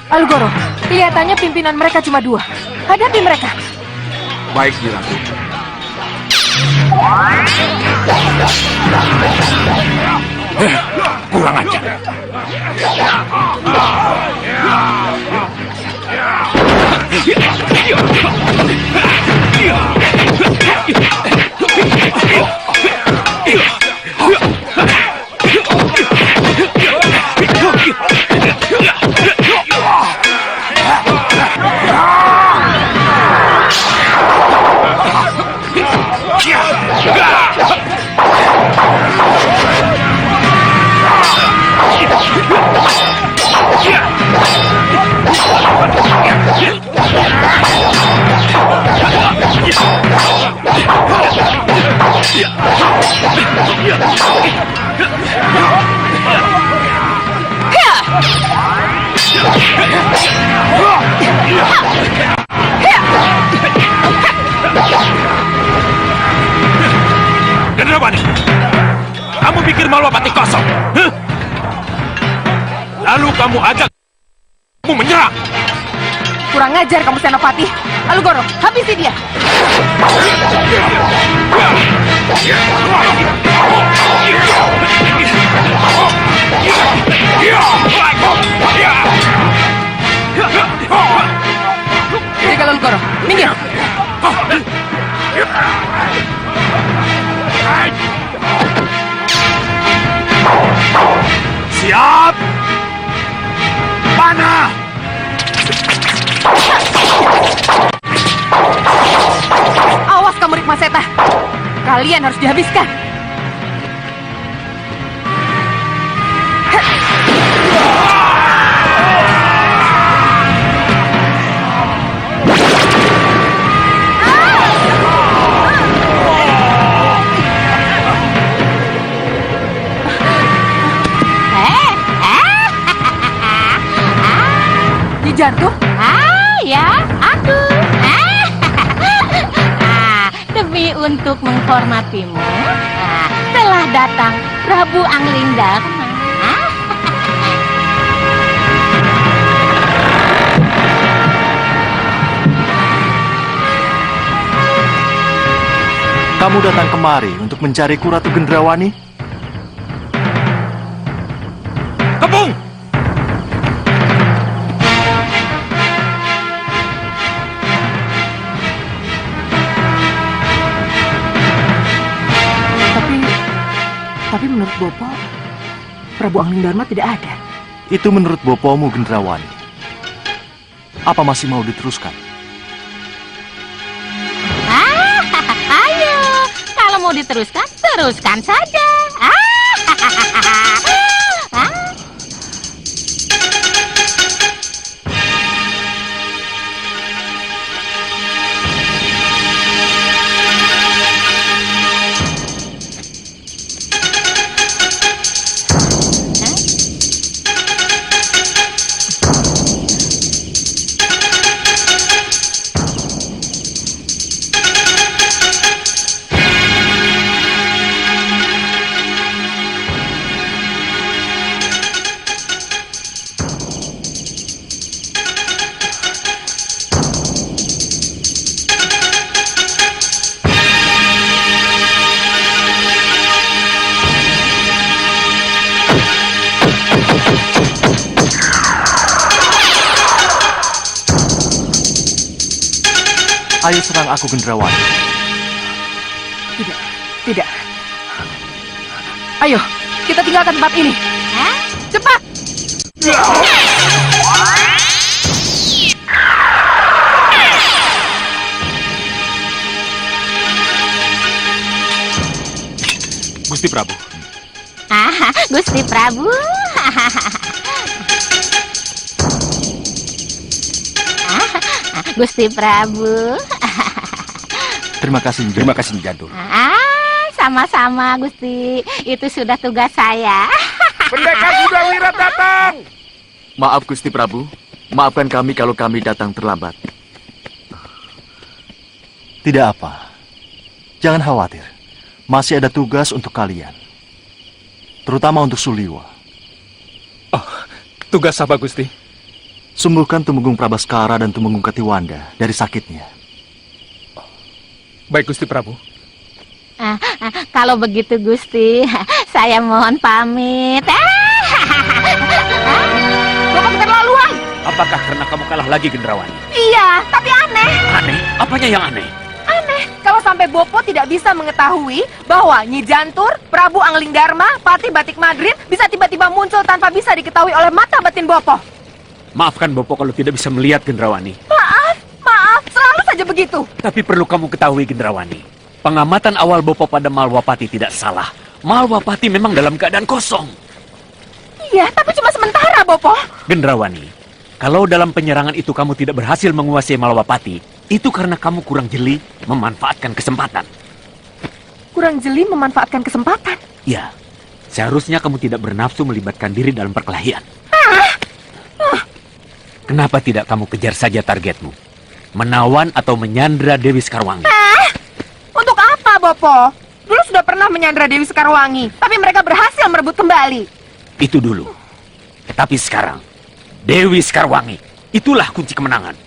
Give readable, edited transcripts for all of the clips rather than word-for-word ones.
Alugoro, kelihatannya pimpinan mereka cuma 2. Hadapi mereka. Baik, Ratu. Kurang ajar. Gendrawani, kamu pikir Malwapati kosong? Huh? Lalu kamu ajak kamu menyerang. Kurang ajar kamu, Senopati. Alugoro, habisi dia. Jaga Alugoro, minggir. Siap! Panah! Awas kamu, Rikmaseta. Kalian harus dihabiskan. Jatuh? Ya, aku. Demi untuk menghormatimu, telah datang Prabu Anglingdarma. Kamu datang kemari untuk mencariku, Ratu Gendrawani? Kepung! Tapi menurut Bopo, Prabu Anglingdarma tidak ada. Itu menurut Bopomu, Gendrawani. Apa masih mau diteruskan? Ayo, kalau mau diteruskan, teruskan saja. Ayo serang aku, Gendrawani. Tidak, tidak. Ayo, kita tinggalkan tempat ini. Hah? Cepat! Gusti Prabu. Gusti Prabu. Gusti Prabu. Terima kasih, Terima kasih, Jadul. Sama-sama, Gusti. Itu sudah tugas saya. Pendekar Kuda Wira datang! Maaf, Gusti Prabu. Maafkan kami kalau kami datang terlambat. Tidak apa. Jangan khawatir. Masih ada tugas untuk kalian. Terutama untuk Suliwa. Tugas apa, Gusti? Sembuhkan Tumenggung Prabaskara dan Tumenggung Katiwanda dari sakitnya. Baik, Gusti Prabu. Kalau begitu, Gusti, saya mohon pamit. Bapak keterlaluan! Apakah karena kamu kalah lagi, Gendrawani? Iya, tapi aneh. Aneh? Apanya yang aneh? Aneh, kalau sampai Bopo tidak bisa mengetahui bahwa Nyi Jantur, Prabu Angling Dharma, Patih Batik Madrid bisa tiba-tiba muncul tanpa bisa diketahui oleh mata batin Bopo. Maafkan Bopo kalau tidak bisa melihat, Gendrawani. Maaf, selalu saja begitu. Tapi perlu kamu ketahui, Gendrawani. Pengamatan awal Bopo pada Malwapati tidak salah. Malwapati memang dalam keadaan kosong. Iya, tapi cuma sementara, Bopo. Gendrawani, kalau dalam penyerangan itu kamu tidak berhasil menguasai Malwapati, itu karena kamu kurang jeli memanfaatkan kesempatan. Kurang jeli memanfaatkan kesempatan. Ya, seharusnya kamu tidak bernafsu melibatkan diri dalam perkelahian. Kenapa tidak kamu kejar saja targetmu? Menawan atau menyandra Dewi Sekarwangi? Untuk apa, Bopo? Dulu sudah pernah menyandra Dewi Sekarwangi, tapi mereka berhasil merebut kembali. Itu dulu. Tapi sekarang, Dewi Sekarwangi, itulah kunci kemenangan.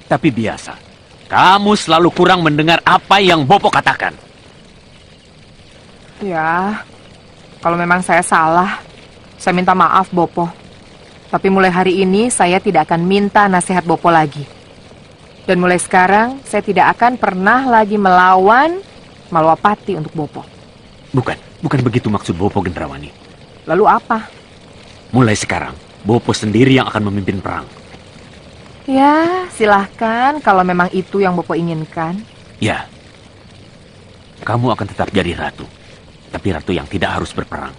Tapi biasa, kamu selalu kurang mendengar apa yang Bopo katakan. Ya, kalau memang saya salah, saya minta maaf, Bopo. Tapi mulai hari ini saya tidak akan minta nasihat Bopo lagi. Dan mulai sekarang saya tidak akan pernah lagi melawan Malwapati untuk Bopo. Bukan begitu maksud Bopo, Gendrawani. Lalu apa? Mulai sekarang, Bopo sendiri yang akan memimpin perang. Ya, silahkan kalau memang itu yang Bopo inginkan. Ya, kamu akan tetap jadi ratu. Tapi ratu yang tidak harus berperang.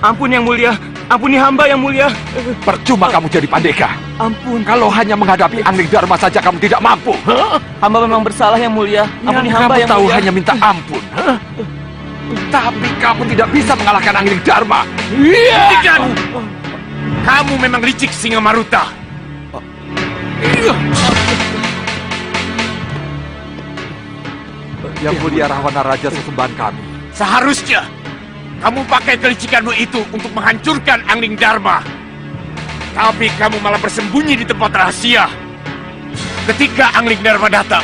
Ampun yang mulia, ampuni hamba yang mulia. Percuma kamu jadi pandeka. Ampun, Kalau hanya menghadapi Angling Dharma saja kamu tidak mampu. hamba memang bersalah yang mulia. Ampuni Yang hamba kamu yang tahu mulia. hanya minta ampun. Tapi kamu tidak bisa mengalahkan Angling Dharma. Hentikan! Kamu memang licik, Singa Maruta. Yang mulia Rahwana Raja sesembahan kami. Seharusnya kamu pakai kelicikanmu itu untuk menghancurkan Angling Dharma. Tapi kamu malah bersembunyi di tempat rahasia ketika Angling Dharma datang.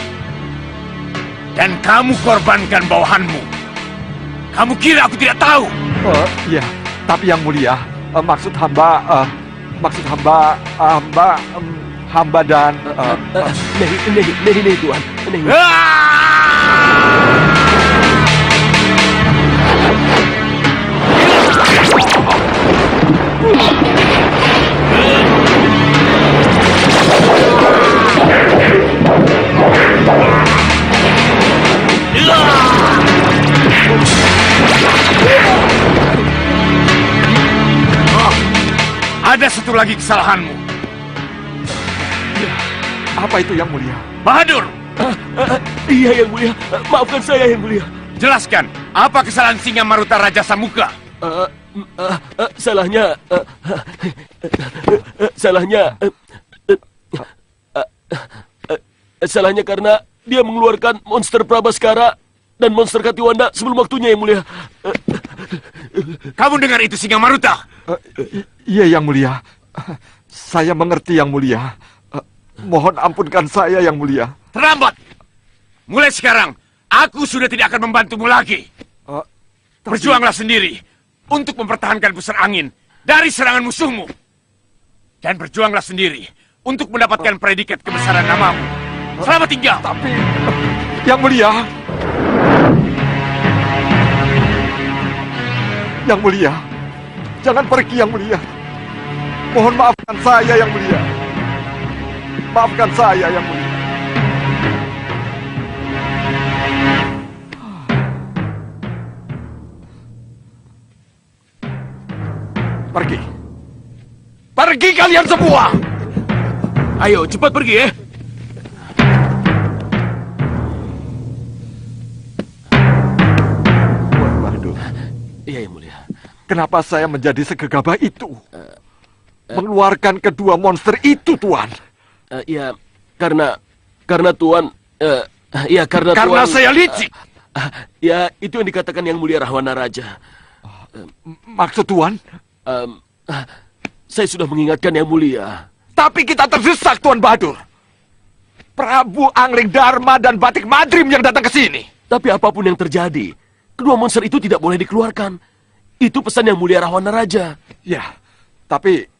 Dan kamu korbankan bawahanmu. Kamu kira aku tidak tahu? Iya, tapi yang mulia, maksud hamba dan Nehi, Tuhan. Nehi. Ada satu lagi kesalahanmu. apa itu yang mulia? Bahadur, Iya yang mulia. Maafkan saya yang mulia. jelaskan apa kesalahan Singa Maruta Raja Samuka? Salahnya salahnya karena dia mengeluarkan monster Prabaskara dan monster Katiwanda sebelum waktunya yang mulia. Kamu dengar itu, Singa Maruta? Iya yang mulia. Saya mengerti yang mulia. Mohon ampunkan saya yang mulia. Terlambat. Mulai sekarang, aku sudah tidak akan membantumu lagi. Berjuanglah sendiri untuk mempertahankan pusar angin dari serangan musuhmu. Dan berjuanglah sendiri untuk mendapatkan predikat kebesaran namamu. Selamat tinggal. Tapi, Yang Mulia. Yang Mulia, jangan pergi Yang Mulia. Mohon maafkan saya Yang Mulia. Maafkan saya Yang Mulia. Pergi. Pergi kalian semua. Ayo, cepat pergi ya. Waduh, Iya, Yang Mulia. kenapa saya menjadi segegabah itu? Mengeluarkan kedua monster itu, Tuan. Ya, karena Tuan, karena Karena Tuan, saya licik. ya, itu yang dikatakan Yang Mulia Rahwana Raja. Maksud Tuan? Saya sudah mengingatkan Yang Mulia. Tapi kita terdesak, Tuan Badur. Prabu Angling Dharma dan Batik Madrim yang datang ke sini. Tapi apapun yang terjadi, kedua monster itu tidak boleh dikeluarkan. Itu pesan Yang Mulia Rahwana Raja. Ya, tapi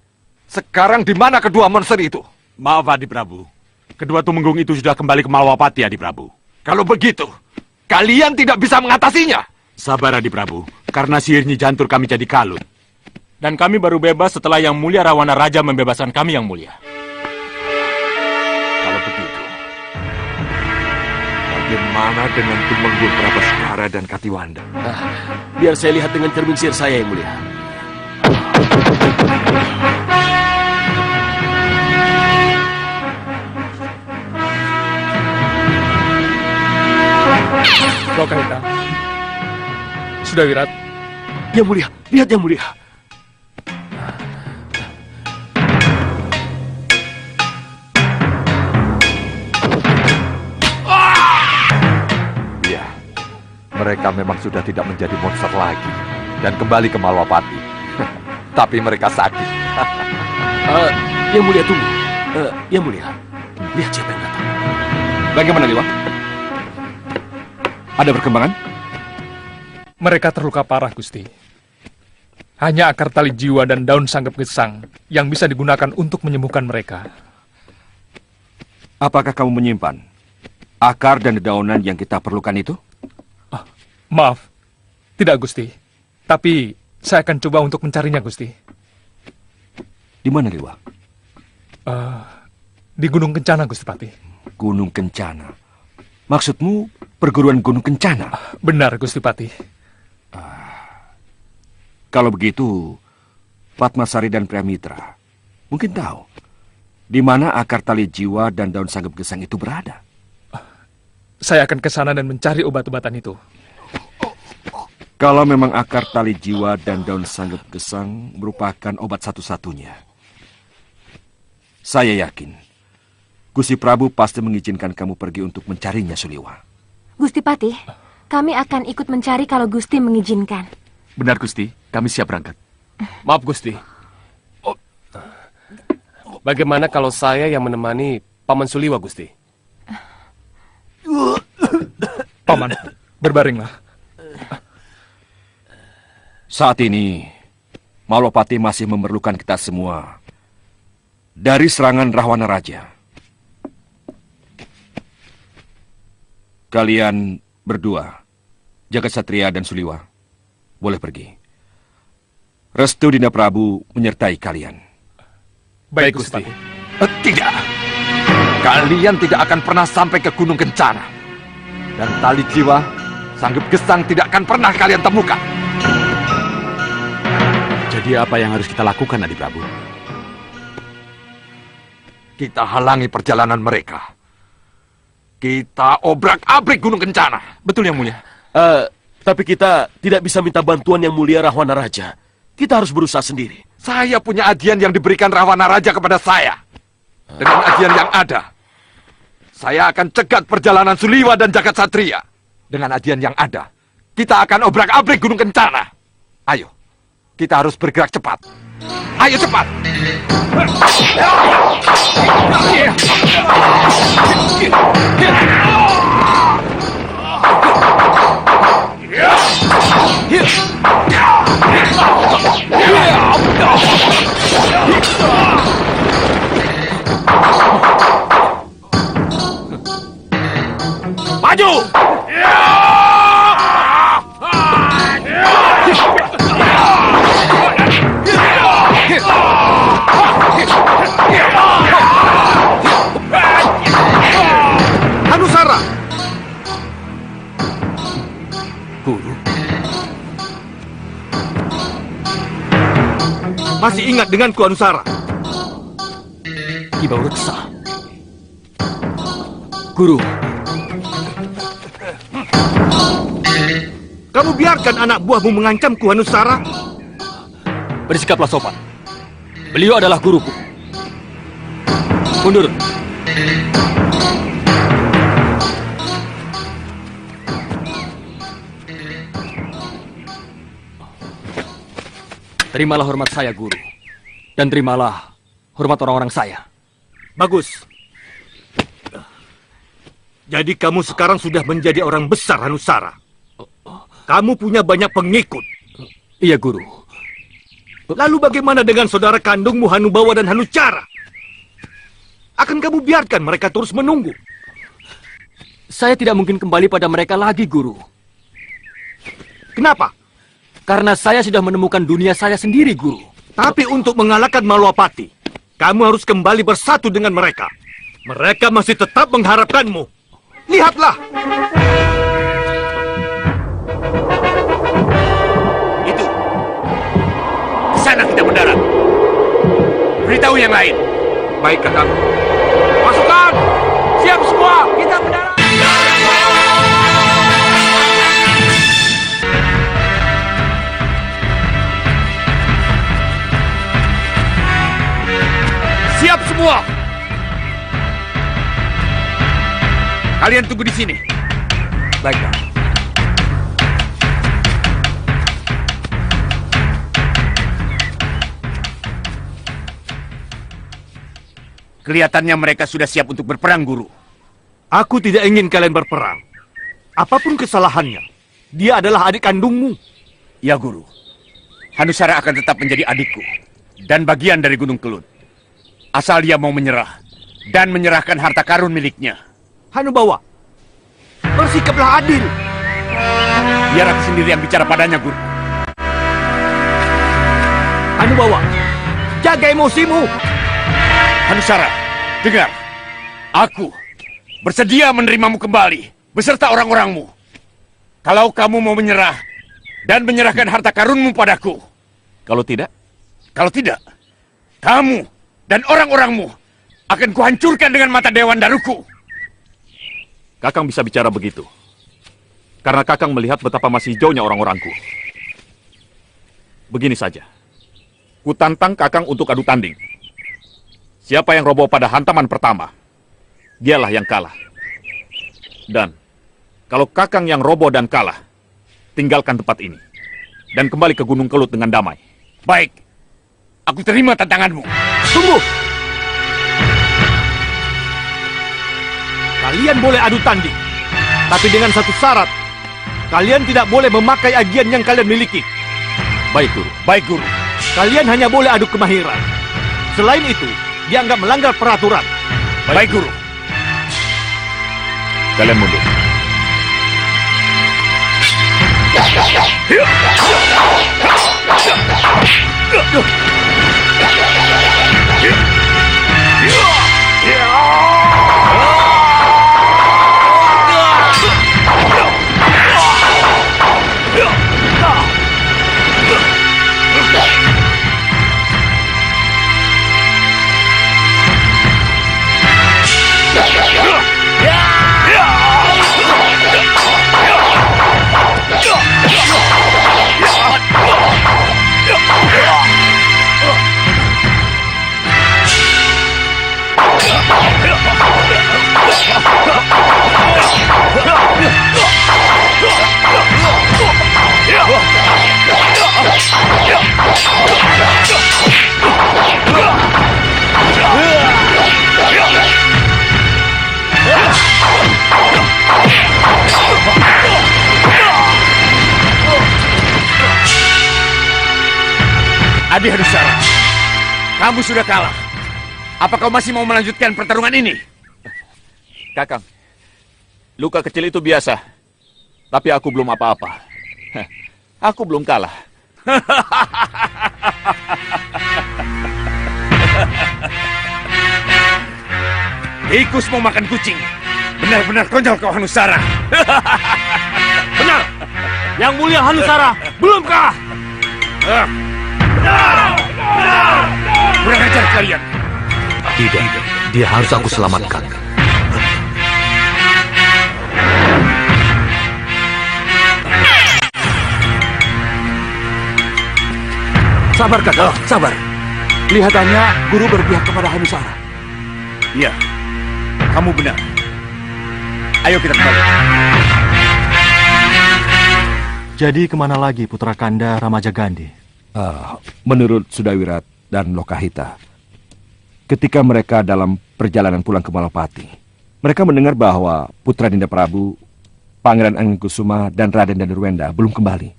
sekarang di mana kedua monster itu? Maaf, Adi Prabu. Kedua tumenggung itu sudah kembali ke Malwapati, Adi Prabu. Kalau begitu, kalian tidak bisa mengatasinya. Sabar, Adi Prabu. Karena sihir Nyi Jantur kami jadi kalut. Dan kami baru bebas setelah Yang Mulia Rahwana Raja membebaskan kami, Yang Mulia. Kalau begitu, bagaimana dengan Tumenggung Prabaskara dan Katiwanda? Biar saya lihat dengan cermin sihir saya, Yang Mulia. Lokaita. Sudah Wirat. Yang Mulia, lihat Yang Mulia. Iya, mereka memang sudah tidak menjadi monster lagi dan kembali ke Malwapati. Tapi mereka sakit. Yang Mulia, tunggu. Yang Mulia, lihat siapa yang datang. Bagaimana, Dewa? Ada perkembangan? Mereka terluka parah, Gusti. Hanya akar tali jiwa dan daun sanggep gesang yang bisa digunakan untuk menyembuhkan mereka. Apakah kamu menyimpan akar dan dedaunan yang kita perlukan itu? Maaf, tidak, Gusti. Tapi saya akan coba untuk mencarinya, Gusti. Di mana, Dewa? Di Gunung Kencana, Gusti Patih. Gunung Kencana. Maksudmu perguruan Gunung Kencana? Benar, Gusti Patih. Kalau begitu, Fatmasari dan Priamitra mungkin tahu di mana akar tali jiwa dan daun sanggep gesang itu berada. Saya akan ke sana dan mencari obat-obatan itu. Kalau memang akar tali jiwa dan daun sanggep gesang merupakan obat satu-satunya, saya yakin Gusti Prabu pasti mengizinkan kamu pergi untuk mencarinya, Suliwa. Gusti Patih, kami akan ikut mencari kalau Gusti mengizinkan. Benar, Gusti. Kami siap berangkat. Maaf, Gusti. Bagaimana kalau saya yang menemani Paman Suliwa, Gusti? Paman, berbaringlah. Saat ini, Malwapati masih memerlukan kita semua dari serangan Rahwana Raja. Kalian berdua, Jagat Satria dan Suliwa, boleh pergi. Restu Dinda Prabu menyertai kalian. Baik, Gusti. Tidak. Kalian tidak akan pernah sampai ke Gunung Kencana. Dan tali jiwa, sanggep gesang tidak akan pernah kalian temukan. Jadi apa yang harus kita lakukan, Adi Prabu? Kita halangi perjalanan mereka. Kita obrak-abrik Gunung Kencana. Betul, Yang Mulia. Tapi kita tidak bisa minta bantuan Yang Mulia Rahwana Raja. Kita harus berusaha sendiri. Saya punya adian yang diberikan Rahwana Raja kepada saya. Dengan adian yang ada, saya akan cegat perjalanan Suliwa dan Jagat Satria. Dengan adian yang ada, kita akan obrak-abrik Gunung Kencana. Ayo, kita harus bergerak cepat. Ayo cepat! Hanusara! Guru, Masih ingat denganku, Hanusara? Ki Bau Reksa. Guru, Kamu biarkan anak buahmu mengancamku, Hanusara? bersikaplah sopan. Beliau adalah guruku. Mundur. Terimalah hormat saya, guru. Dan terimalah hormat orang-orang saya. Bagus. Jadi kamu sekarang sudah menjadi orang besar, Hanusara. Kamu punya banyak pengikut. Iya, guru. Lalu bagaimana dengan saudara kandungmu Hanubawa dan Hanucara? Akan kamu biarkan mereka terus menunggu? Saya tidak mungkin kembali pada mereka lagi, guru. Kenapa? Karena saya sudah menemukan dunia saya sendiri, guru. Tapi untuk mengalahkan Malwapati, kamu harus kembali bersatu dengan mereka. Mereka masih tetap mengharapkanmu. Lihatlah! Itu. Di sana kita mendarat. Beritahu yang lain. Baik, Kakak. Pasukan! Siap semua! Kita mendarat! Siap semua! Kalian tunggu di sini. Baik, Kak. Kelihatannya mereka sudah siap untuk berperang, Guru. Aku tidak ingin kalian berperang. Apapun kesalahannya, dia adalah adik kandungmu. Ya, Guru. Hanusara akan tetap menjadi adikku dan bagian dari Gunung Kelut. Asal dia mau menyerah dan menyerahkan harta karun miliknya. Hanubawa, bersikaplah adil. Biar aku sendiri yang bicara padanya, Guru. Hanubawa, jaga emosimu. Hanusara, dengar. Aku bersedia menerimamu kembali beserta orang-orangmu. Kalau kamu mau menyerah dan menyerahkan harta karunmu padaku. Kalau tidak? Kalau tidak, kamu dan orang-orangmu akan kuhancurkan dengan mata Dewan Daruku. Kakang bisa bicara begitu. Karena Kakang melihat betapa masih hijaunya orang-orangku. Begini saja. Kutantang Kakang untuk adu tanding. Siapa yang roboh pada hantaman pertama, dialah yang kalah. Dan kalau Kakang yang roboh dan kalah, tinggalkan tempat ini. Dan kembali ke Gunung Kelut dengan damai. Baik, aku terima tantanganmu. Tunggu! Kalian boleh adu tanding, tapi dengan satu syarat. Kalian tidak boleh memakai ajian yang kalian miliki. Baik, Guru. Baik, Guru. Kalian hanya boleh adu kemahiran. Selain itu, dianggap melanggar peraturan. Baik, Guru. Kalian mundur. Adi Hanusara, kamu sudah kalah. Apa kau masih mau melanjutkan pertarungan ini? Kakang, luka kecil itu biasa. Tapi aku belum apa-apa. Aku belum kalah. Tikus mau makan kucing. Benar-benar konyol kau Hanusara. Benar! Yang mulia Hanusara, belumkah? Kurang ajar kalian. Tidak, dia harus aku selamatkan. Sabar, Kakak, sabar. Kelihatannya guru berpihak kepada Hanusara. Iya, kamu benar. Ayo kita kembali. Jadi kemana lagi putra Kanda Ramajagandhi? Menurut Sudawirat dan Lokahita, ketika mereka dalam perjalanan pulang ke Malapati, mereka mendengar bahwa putra Dinda Prabu, Pangeran Angingkusuma, dan Raden Danurwenda belum kembali.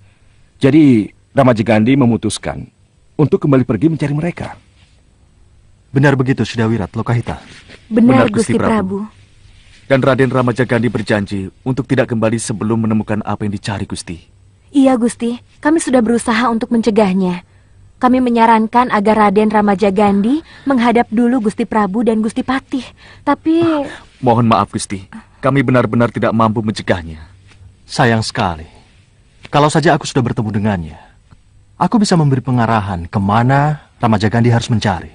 Jadi Ramajagandhi memutuskan untuk kembali pergi mencari mereka. Benar begitu, Sudawirat, Lokahita? Benar, Gusti Prabu. Dan Raden Ramajagandhi berjanji untuk tidak kembali sebelum menemukan apa yang dicari, Gusti. Iya, Gusti. Kami sudah berusaha untuk mencegahnya. Kami menyarankan agar Raden Ramajagandhi menghadap dulu Gusti Prabu dan Gusti Patih. Tapi... Mohon maaf, Gusti. Kami benar-benar tidak mampu mencegahnya. Sayang sekali. Kalau saja aku sudah bertemu dengannya, aku bisa memberi pengarahan kemana Ramajagandhi harus mencari.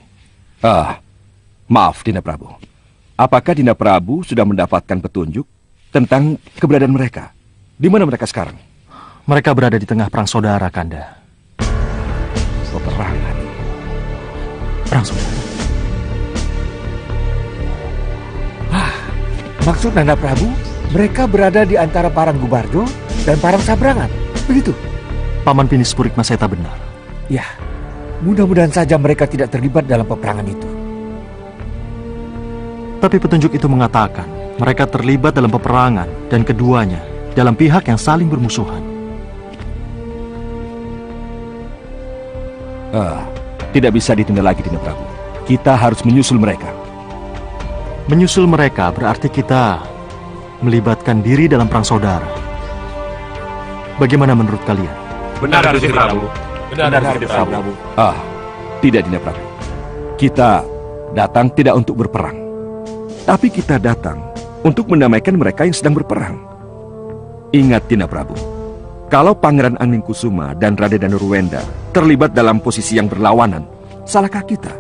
Maaf, Dinda Prabu. Apakah Dinda Prabu sudah mendapatkan petunjuk tentang keberadaan mereka? Di mana mereka sekarang? Mereka berada di tengah perang saudara, Kanda. Peperangan? Perang saudara? Maksud Nanda Prabu, mereka berada di antara Parang Gubardo dan Parang Sabrangan. Begitu? Paman Pinis Purik Maseta benar. Ya, mudah-mudahan saja mereka tidak terlibat dalam peperangan itu. Tapi petunjuk itu mengatakan mereka terlibat dalam peperangan dan keduanya dalam pihak yang saling bermusuhan. Tidak bisa ditunda lagi, Dinda Prabu. Kita harus menyusul mereka. Menyusul mereka berarti kita melibatkan diri dalam perang saudara. Bagaimana menurut kalian? Benar, Gusti Prabu. Benar, Gusti Prabu. Tidak, Dinda Prabu. Kita datang tidak untuk berperang. Tapi kita datang untuk mendamaikan mereka yang sedang berperang. Ingat, Dinda Prabu. Kalau Pangeran Angingkusuma dan Raden Danurwenda terlibat dalam posisi yang berlawanan, salahkah kita?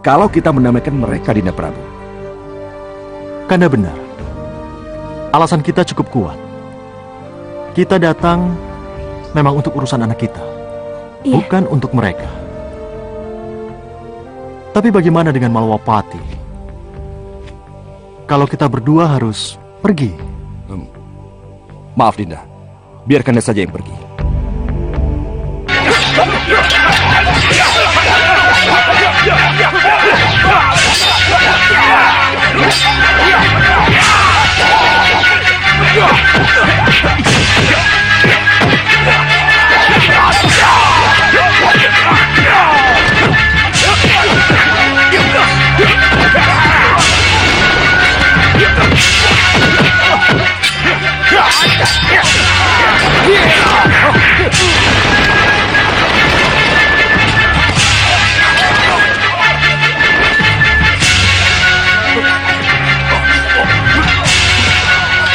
Kalau kita mendamaikan mereka, Dinda Prabu? Kanda benar. Alasan kita cukup kuat. Kita datang memang untuk urusan anak kita, bukan untuk mereka. Tapi bagaimana dengan Malwapati? Kalau kita berdua harus pergi. Maaf, Dinda. Biarkan dia saja yang pergi.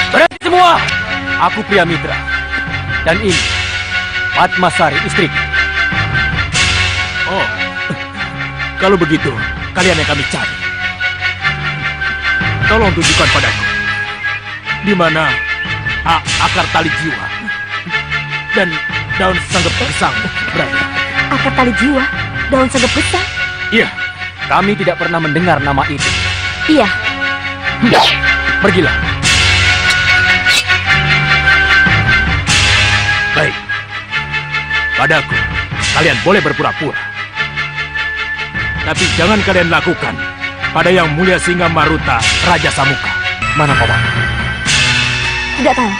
Berhenti semua! Aku Pria Mitra. Dan ini Padmasari, istriku. Oh, kalau begitu, kalian yang kami cari. Tolong tunjukkan padaku di mana akar tali jiwa dan daun sanggep gesang berada. Akar tali jiwa? Daun sanggep gesang? Iya. Kami tidak pernah mendengar nama itu. Iya. Pergilah. Baik. Padaku, kalian boleh berpura-pura. Tapi jangan kalian lakukan pada Yang Mulia Singa Maruta, Raja Samuka. Mana paman? Tidak tahu.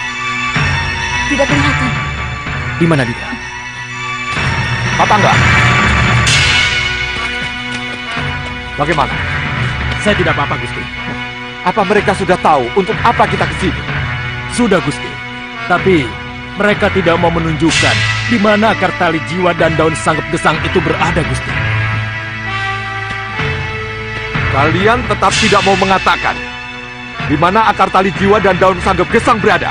Tidak kelihatan. Di mana dia? Apa enggak? Bagaimana? Saya tidak apa-apa, Gusti. Apa mereka sudah tahu untuk apa kita ke sini? Sudah, Gusti. Tapi mereka tidak mau menunjukkan di mana akar tali jiwa dan daun sanggep gesang itu berada, Gusti. Kalian tetap tidak mau mengatakan di mana akar tali jiwa dan daun sanggep gesang berada.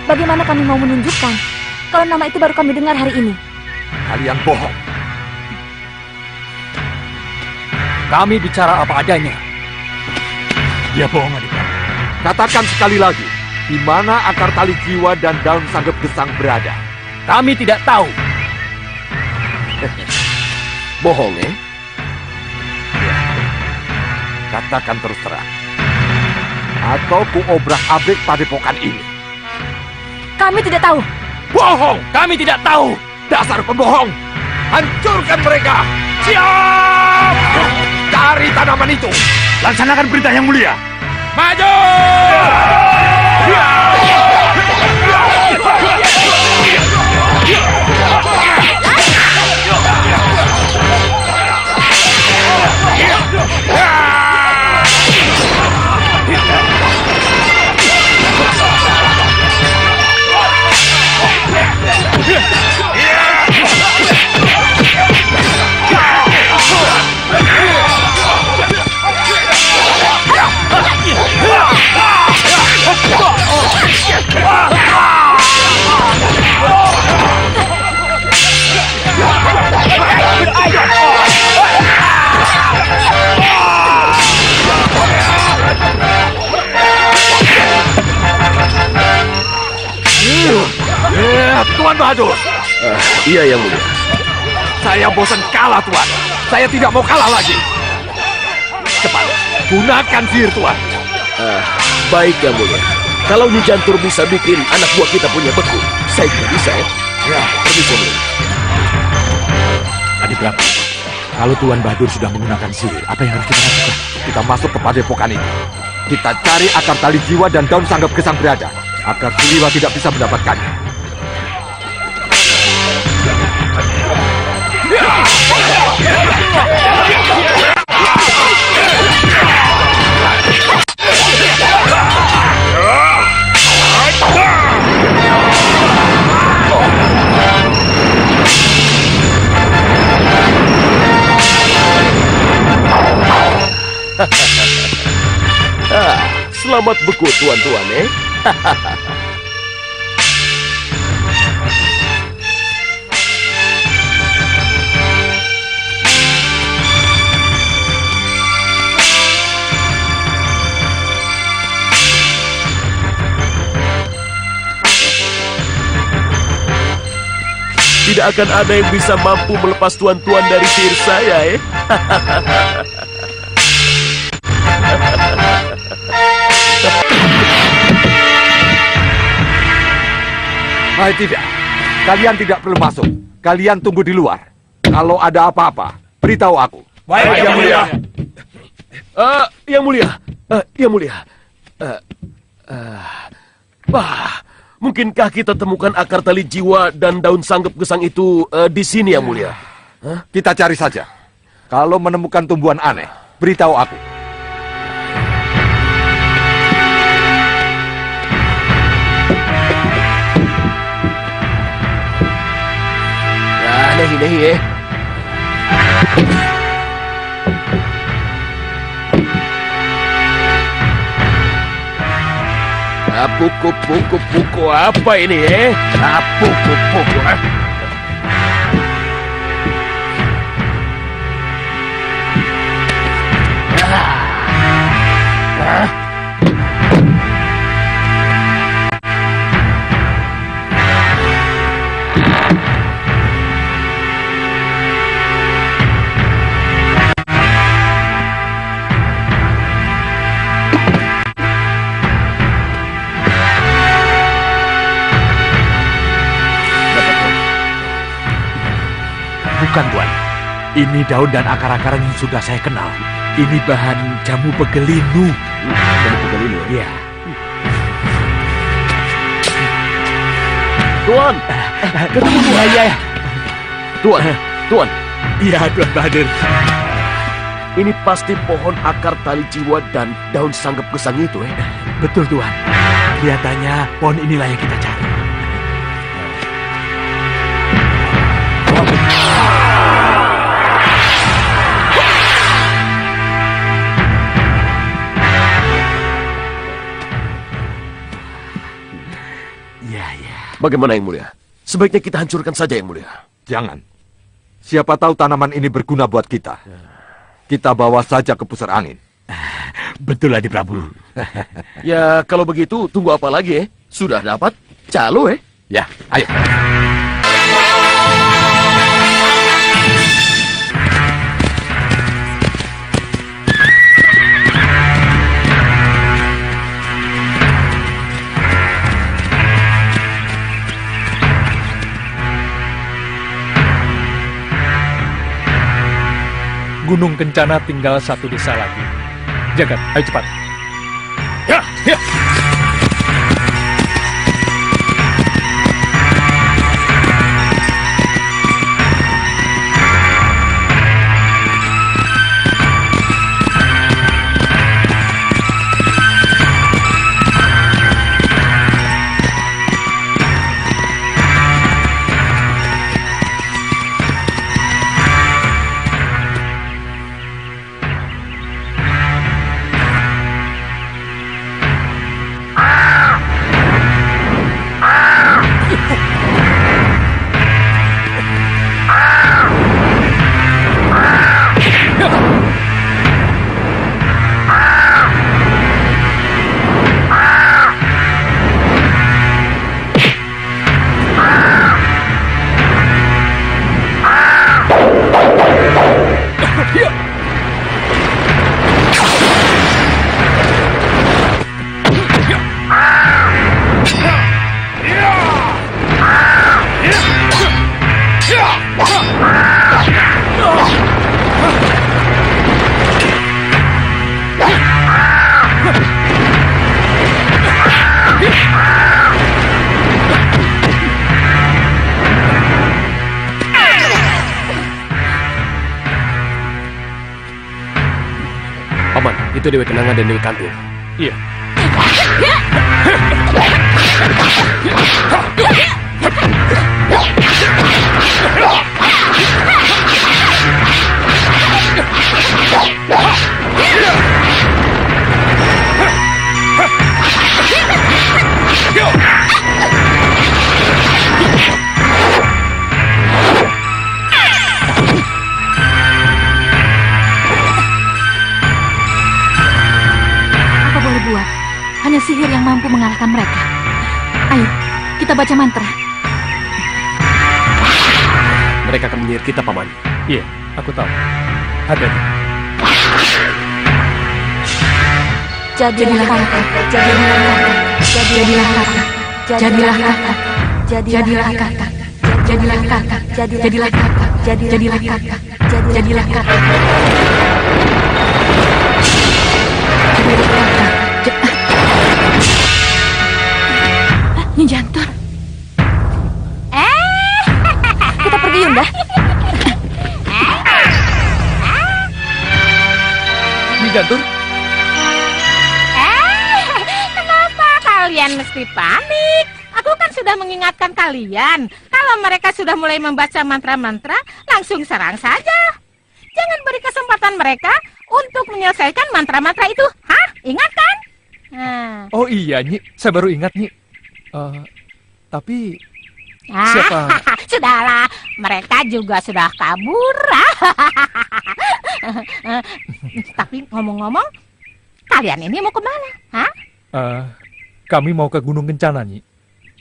Bagaimana kami mau menunjukkan kalau nama itu baru kami dengar hari ini? Kalian bohong. Kami bicara apa adanya. Dia bohong, Adipati. Katakan sekali lagi, di mana akar tali jiwa dan daun sanggep gesang berada? Kami tidak tahu. Bohong, ya? Katakan terus terang. Atau ku obrak-abrik padepokan ini. Kami tidak tahu. Bohong! Kami tidak tahu. Dasar pembohong! Hancurkan mereka! Siap! Cari tanaman itu! Laksanakan perintah yang mulia. Maju! Tuan Bahadur. Iya, Yang Mulia. Saya bosan kalah, Tuan. Saya tidak mau kalah lagi. Cepat, gunakan sihir, Tuan. Baik, Yang Mulia. Kalau Nyi Jantur bisa bikin anak buah kita punya beku, saya juga bisa, ya? Ya, permisi, Mulia. Adipati, kalau Tuan Bahadur sudah menggunakan sihir, apa yang harus kita lakukan? Kita masuk ke padepokan ini. Kita cari akar tali jiwa dan daun sanggep gesang berada, agar Suliwa tidak bisa mendapatkannya. Selamat beku, tuan-tuan, eh? Tidak akan ada yang bisa mampu melepas tuan-tuan dari sihir saya, eh? Hai, tidak. Kalian tidak perlu masuk. Kalian tunggu di luar. Kalau ada apa-apa, beritahu aku. Baik, Yang Mulia. Yang Mulia. Yang Mulia. Mungkinkah kita temukan akar tali jiwa dan daun sanggep gesang itu di sini, Yang Mulia? Kita cari saja. Kalau menemukan tumbuhan aneh, beritahu aku. Nahi, eh. Puku apa ini, eh? Puku. Bukan, Tuan. Ini daun dan akar-akaran yang sudah saya kenal. Ini bahan jamu begelinu. Jamu begelinu? Iya. Tuan! Ketemu Tuan. Iya. Tuan. Iya, Tuan Bahadur. Ini pasti pohon akar tali jiwa dan daun sanggep gesang itu, eh? Betul, Tuan. Kelihatannya pohon inilah yang kita cari. Bagaimana Yang Mulia? Sebaiknya kita hancurkan saja Yang Mulia. Jangan. Siapa tahu tanaman ini berguna buat kita. Kita bawa saja ke pusar angin. Betul, Adi Prabu. Ya, kalau begitu tunggu apa lagi Sudah dapat calo Ya, ayo. Gunung Kencana tinggal 1 desa lagi. Jagat, ayo cepat. Ya, ya. Itu Dewi Kenanga dan Dewi Kantil. Iya. Hanya sihir yang mampu mengalahkan mereka. Ayo, kita baca mantra. Mereka akan menyihir kita, Paman. Iya, aku tahu. Hati-hati. Jadilah kakak, jadilah kakak, jadilah kakak, jadilah kakak, jadilah kakak, jadilah kakak, jadilah kakak, jadilah kakak, jadilah kakak. Nyi Jantur. Kita pergi, Yunda. Nyi Jantur. Kenapa kalian mesti panik? Aku kan sudah mengingatkan kalian. Kalau mereka sudah mulai membaca mantra-mantra, langsung serang saja. Jangan beri kesempatan mereka untuk menyelesaikan mantra-mantra itu. Hah? Ingat kan? Oh iya, Nyi. Saya baru ingat, Nyi. Tapi siapa? Sudahlah, mereka juga sudah kabur. Tapi ngomong-ngomong, kalian ini mau kemana? Hah? Kami mau ke Gunung Kencana, Nyi.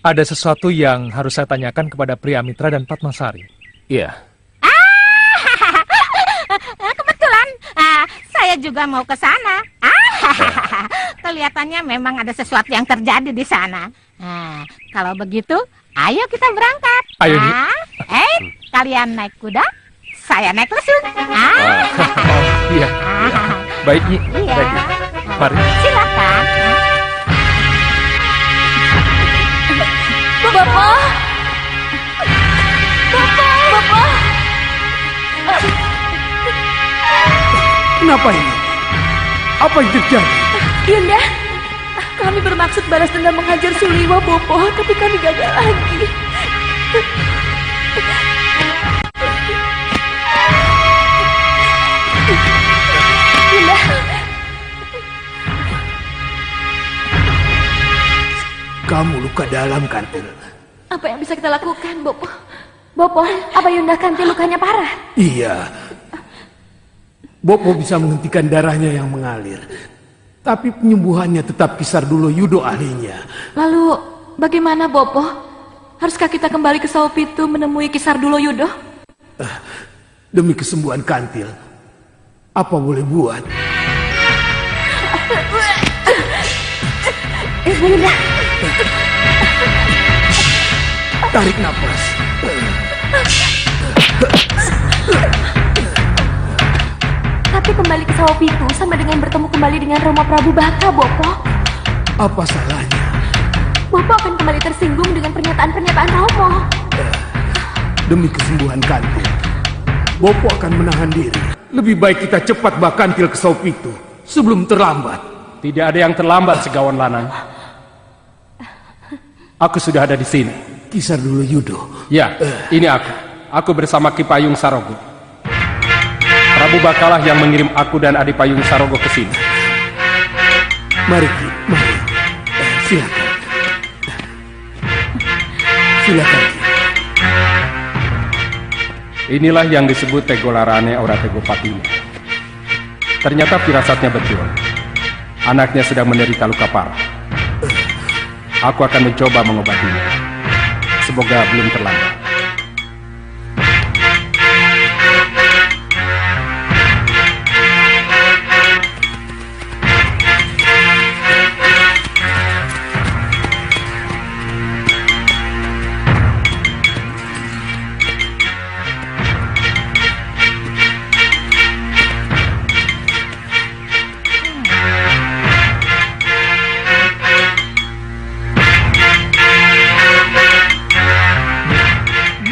Ada sesuatu yang harus saya tanyakan kepada Pria Mitra dan Padmasari. Iya. Kebetulan, saya juga mau ke sana. Kelihatannya memang ada sesuatu yang terjadi di sana. Kalau begitu, ayo kita berangkat. Ayo, Nyi. Kalian naik kuda, saya naik lesung. Iya. Baik, Nyi. Iya. Baik, Nyi. Mari. Silakan. Bapak. Bapak. Kenapa ini? Apa yang terjadi? Yunda, kami Kami bermaksud balas dendam menghajar Suliwa, Bopo, tapi kami gagal lagi. Yunda. Kamu luka dalam, Kantil. Apa yang bisa kita lakukan, Bopo? Bopo, apa Yunda Kantil lukanya parah? Iya. Bopo bisa menghentikan darahnya yang mengalir. Tapi penyembuhannya tetap Kisar Dulo Yudo ahlinya. Lalu, bagaimana, Bopo? Haruskah kita kembali ke Saupitu menemui Kisar Dulo Yudo? Demi kesembuhan Kantil, apa boleh buat? Yunda. Tarik nafas. Tapi kembali ke Saupitu sama dengan bertemu kembali dengan Roma Prabu Baka, Bopo. Apa salahnya? Bopo akan kembali tersinggung dengan pernyataan-pernyataan Romo. Demi kesembuhan Kantil, Bopo akan menahan diri. Lebih baik kita cepat bawa Kantil ke Saupitu sebelum terlambat. Tidak ada yang terlambat, Segawan Lanang. Aku sudah ada di sini. Kisar Dulo Yudo. Ya, ini aku. Aku bersama Ki Payung Sarogo. Prabu Bakalah yang mengirim aku dan Adi Payung Sarogo ke sini. Mari, Ki, mari. Silakan. Silakan, Ki. Inilah yang disebut Tegolarane Ora Tego Patine. Ternyata firasatnya betul. Anaknya sedang menderita luka parah. Aku akan mencoba mengobatinya. Semoga belum terlambat.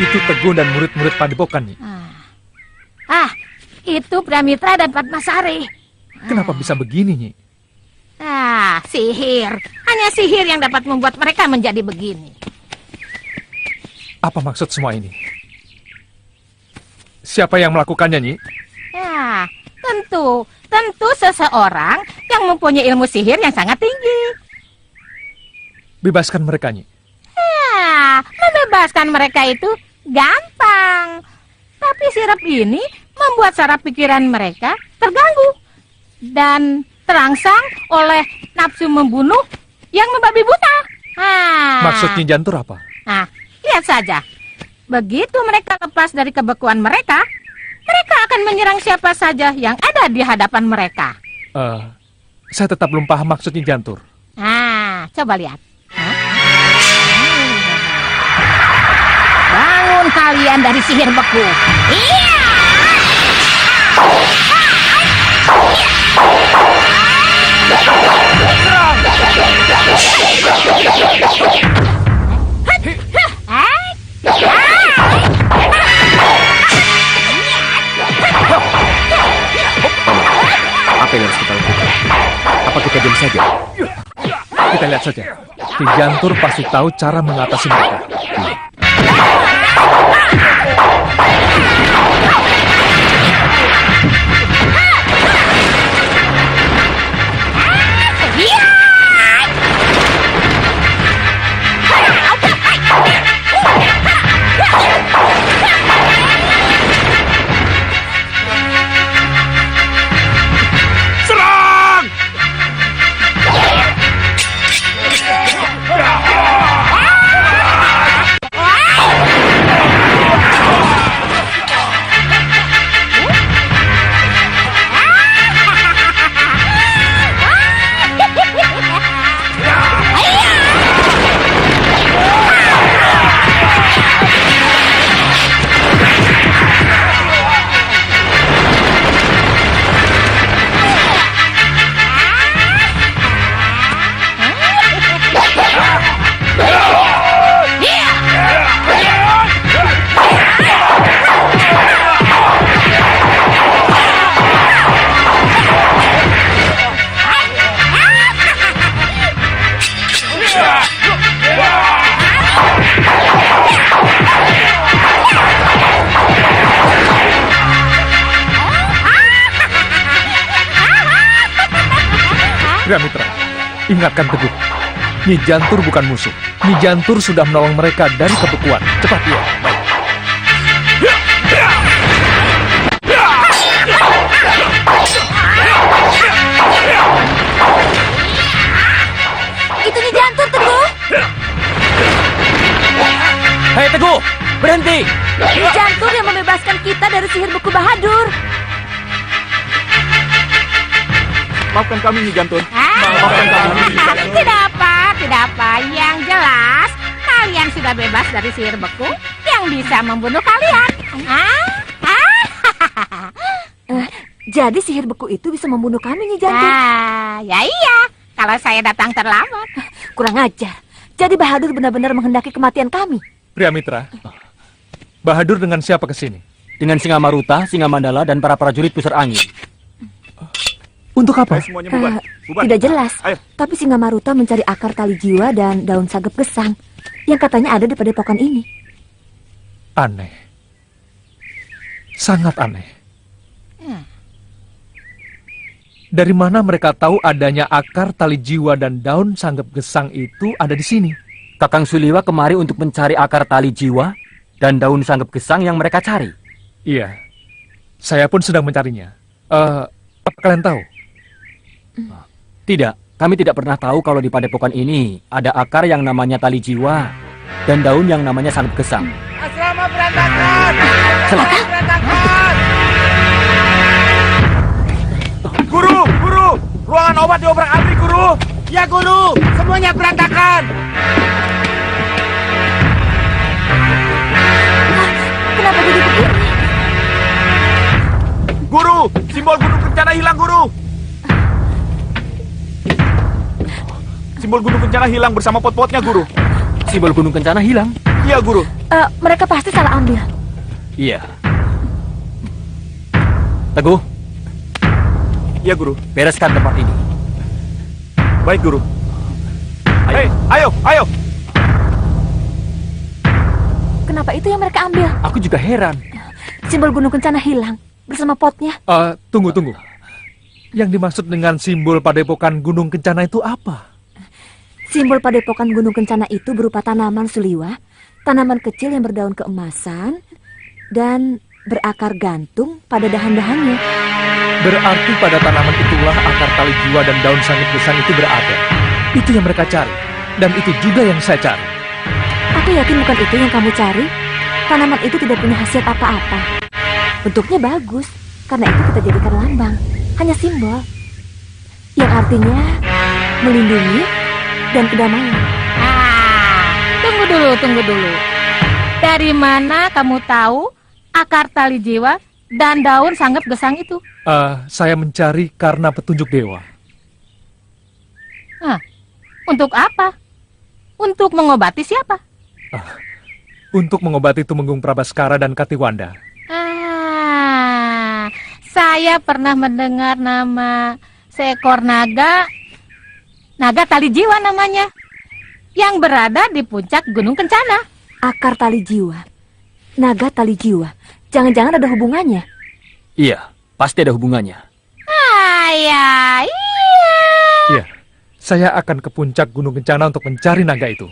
Itu Teguh dan murid-murid Padepokan, Nyi. Itu Pramitra dan Padmasari. Kenapa bisa begini, Nyi? Sihir. Hanya sihir yang dapat membuat mereka menjadi begini. Apa maksud semua ini? Siapa yang melakukannya, Nyi? Tentu seseorang yang mempunyai ilmu sihir yang sangat tinggi. Bebaskan mereka, Nyi. Membebaskan mereka itu gampang. Tapi sirap ini membuat saraf pikiran mereka terganggu dan terangsang oleh nafsu membunuh yang membabi buta. Maksudnya Jantur apa? Lihat saja. Begitu mereka lepas dari kebekuan mereka, mereka akan menyerang siapa saja yang ada di hadapan mereka. Saya tetap belum paham maksudnya Jantur. Coba lihat. Bangun kalian dari sihir beku. Iya! Apa yang harus kita lakukan? Apa kita diam saja? Kita lihat saja. Ki Jantur pasti tahu cara mengatasi mereka. Mitra, ingatkan Teguh. Nyi Jantur bukan musuh. Nyi Jantur sudah menolong mereka dari kebekuan. Cepat, ya. Baik. Itu Nyi Jantur, Teguh. Hei Teguh, berhenti! Nyi Jantur yang membebaskan kita dari sihir beku Bahadur. Maafkan kami, Nyi Jantur. Tidak apa. Yang jelas, kalian sudah bebas dari sihir beku yang bisa membunuh kalian. Jadi sihir beku itu bisa membunuh kami, Nyi Jantur? Ya iya, kalau saya datang terlambat. Kurang ajar. Jadi Bahadur benar-benar menghendaki kematian kami. Pria Mitra, Bahadur dengan siapa ke sini? Dengan Singamaruta, Singamandala, dan para prajurit pusar angin. Untuk apa? Semuanya bubar. Tidak jelas. Ayo. Tapi Singamaruta mencari akar tali jiwa dan daun sagep gesang yang katanya ada di padepokan ini. Aneh. Sangat aneh. Dari mana mereka tahu adanya akar tali jiwa dan daun sanggep gesang itu ada di sini? Kakang Suliwa kemari untuk mencari akar tali jiwa dan daun sanggep gesang yang mereka cari. Iya. Saya pun sedang mencarinya. Apa kalian tahu? Tidak, kami tidak pernah tahu kalau di padepokan ini ada akar yang namanya tali jiwa dan daun yang namanya sanggep gesang. Asrama berantakan! Celaka! Berantakan! Guru! Ruangan obat diobrak-abrik, Guru! Ya Guru, semuanya berantakan! Kenapa jadi begini? Guru! Simbol gunung kencana hilang, Guru! Simbol gunung kencana hilang bersama pot-potnya, Guru. Simbol gunung kencana hilang? Iya, Guru. Mereka pasti salah ambil. Iya. Teguh. Iya, Guru. Bereskan tempat ini. Baik, Guru. Ayo. Ayo! Kenapa itu yang mereka ambil? Aku juga heran. Simbol gunung kencana hilang bersama potnya. Tunggu. Yang dimaksud dengan simbol padepokan Gunung Kencana itu apa? Simbol padepokan Gunung Kencana itu berupa tanaman suliwa, tanaman kecil yang berdaun keemasan, dan berakar gantung pada dahan-dahannya. Berarti pada tanaman itulah akar tali jiwa dan daun sanggep gesang itu berada. Itu yang mereka cari, dan itu juga yang saya cari. Aku yakin bukan itu yang kamu cari. Tanaman itu tidak punya khasiat apa-apa. Bentuknya bagus, karena itu kita jadikan lambang. Hanya simbol. Yang artinya melindungi dan kedamaian. Tunggu dulu. Dari mana kamu tahu akar tali jiwa dan daun sanggep gesang itu? Saya mencari karena petunjuk dewa. Untuk apa? Untuk mengobati siapa? Untuk mengobati Tumenggung Prabaskara dan Katiwanda. Saya pernah mendengar nama seekor naga tali jiwa namanya, yang berada di puncak Gunung Kencana. Akar tali jiwa, naga tali jiwa, jangan-jangan ada hubungannya? Iya, pasti ada hubungannya. Iya. Iya, saya akan ke puncak Gunung Kencana untuk mencari naga itu.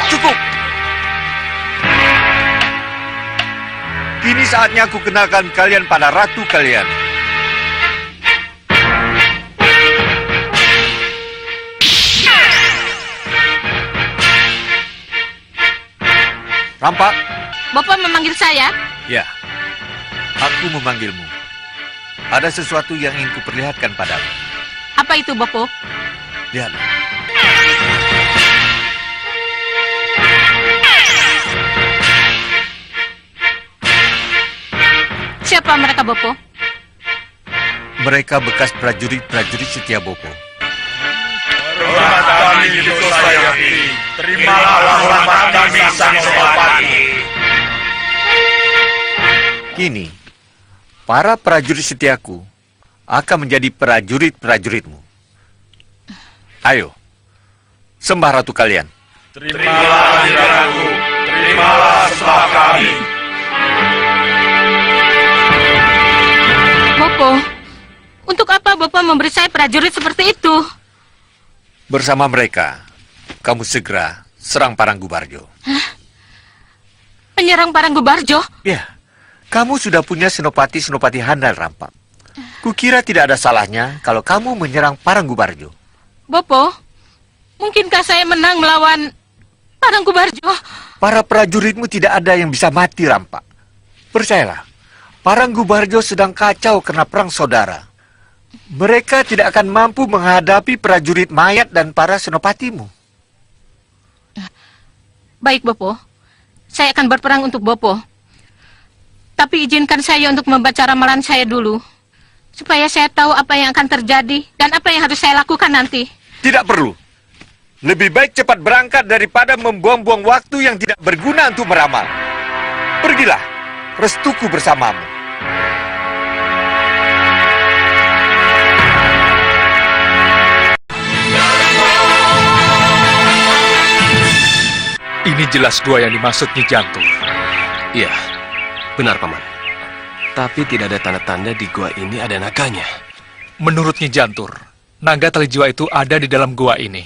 Cukup! Kini saatnya aku kenalkan kalian pada ratu kalian. Rampak? Bapak memanggil saya? Ya, aku memanggilmu. Ada sesuatu yang ingin kuperlihatkan padamu. Apa itu, Bapak? Lihatlah. Siapa mereka, Bopo? Mereka bekas prajurit-prajurit setia Bopo. Hormat kami, Dosayati. Terimalah hormat kami, Sang Senopati. Kini, para prajurit setiaku akan menjadi prajurit-prajuritmu. Ayo, sembah ratu kalian. Terimalah ratu, terimalah sembah kami. Bopo, untuk apa Bopo memberi saya prajurit seperti itu? Bersama mereka, kamu segera serang Paranggubarjo. Menyerang Paranggubarjo? Ya, kamu sudah punya senopati-senopati handal rampak. Kukira tidak ada salahnya kalau kamu menyerang Paranggubarjo. Bopo, mungkinkah saya menang melawan Paranggubarjo? Para prajuritmu tidak ada yang bisa mati rampak. Percayalah, Paranggubarjo sedang kacau karena perang saudara. Mereka tidak akan mampu menghadapi prajurit mayat dan para senopatimu. Baik, Bopo. Saya akan berperang untuk Bopo. Tapi izinkan saya untuk membaca ramalan saya dulu. Supaya saya tahu apa yang akan terjadi dan apa yang harus saya lakukan nanti. Tidak perlu. Lebih baik cepat berangkat daripada membuang-buang waktu yang tidak berguna untuk meramal. Pergilah, restuku bersamamu. Ini jelas gua yang dimaksud Nyi Jantur. Iya, benar Paman. Tapi tidak ada tanda-tanda di gua ini ada naganya. Menurut Nyi Jantur, naga tali jiwa itu ada di dalam gua ini.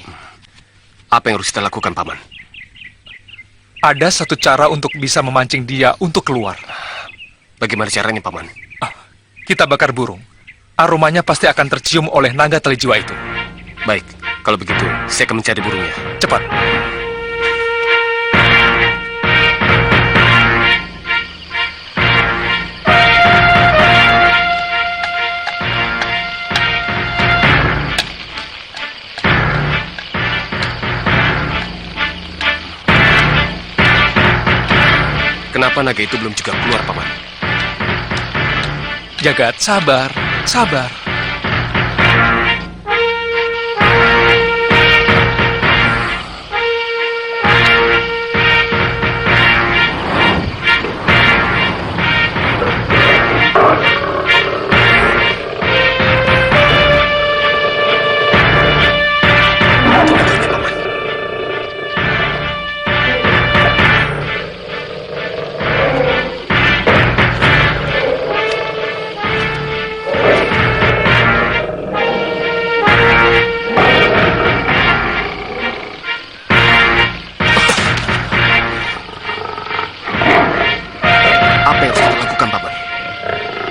Apa yang harus kita lakukan, Paman? Ada satu cara untuk bisa memancing dia untuk keluar. Bagaimana caranya, Paman? Kita bakar burung. Aromanya pasti akan tercium oleh naga tali jiwa itu. Baik, kalau begitu, saya akan mencari burungnya. Cepat. Kenapa naga itu belum juga keluar, Paman? Jagat, sabar, sabar.